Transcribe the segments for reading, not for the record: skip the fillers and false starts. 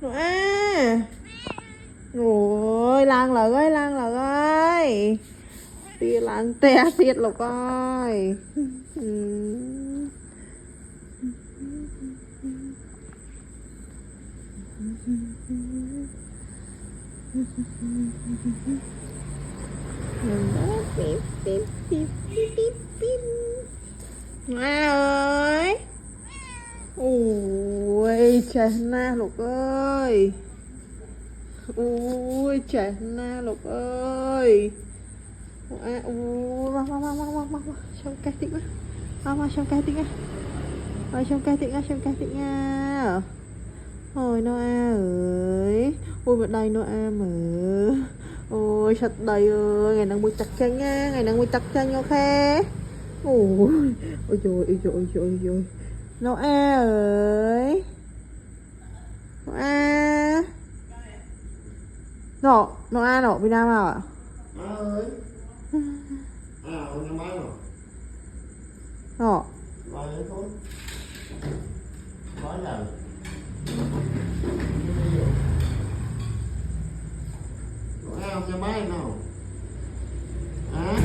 À, ôi lang lợn ơi, lang lợn ơi, tia lang te tiệt lộc ơi. Bíp bíp bíp bíp bíp bíp. Ngoa ơi, ôi trời na lộc ơi, ôi trời na lộc ơi. À, ôi vào trong cái tịnh á, vào trong cái tịnh á, vào trong cái tịnh á, trong cái tịnh á. Ôi Noa ơi, ôi bữa đây Noa mở, ôi sạch đầy ơi, ngày đang mua chặt chân nha, ngày đang mua chặt chân ok. Ôi ôi trời ôi trời ôi trời ôi trời. Noa ơi, Noa, Noa nọ Việt Nam nào ạ? ơi à ông nhà máy rồi Nọ nói đấy thôi nói là nói ông nhà máy nào à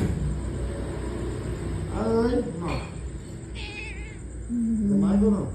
ơi nọ nhà máy đúng không